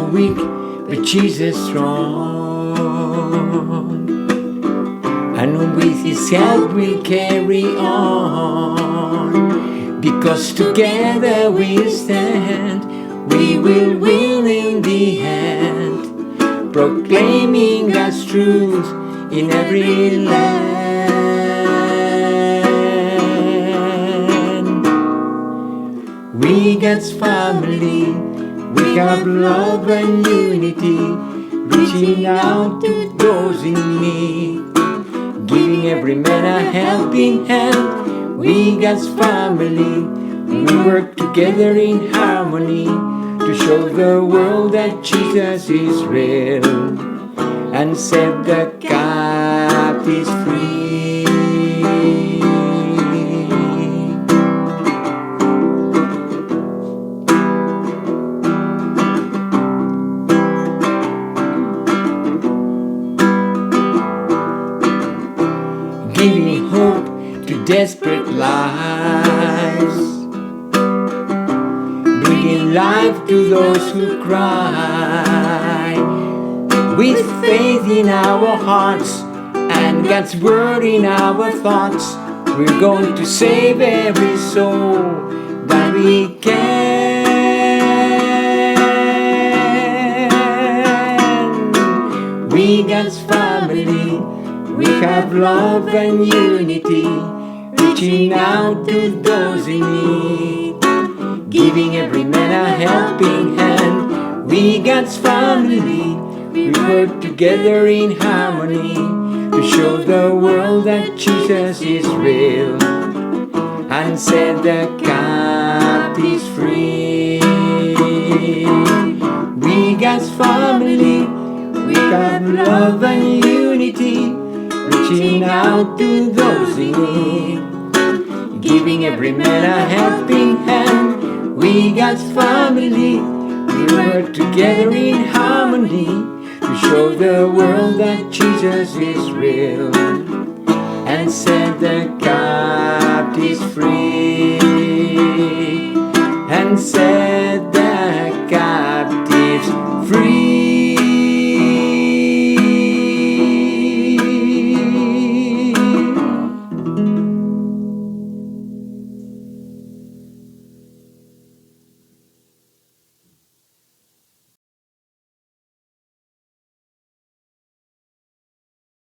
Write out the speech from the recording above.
are weak, but Jesus strong. And with His help we'll carry on. Because together we'll stand, we will win in the end, proclaiming God's truth in every land. We God's family, we have love and unity, reaching out to those in need, giving every man a helping hand. We God's family, we work together in harmony to show the world that Jesus is real and set the captives free. Giving hope to desperate lives, bringing life to those who cry. With faith in our hearts and God's word in our thoughts, we're going to save every soul that we can. We God's family, we have love and unity, reaching out to those in need, giving every man a helping hand. We God's family, we work together in harmony to show the world that Jesus is real and set the captives free. We God's family, we have love and unity, reaching out to those in need, giving every man a helping hand. We God's family, we work together in harmony to show the world that Jesus is real and set the captives free, and set the captives free.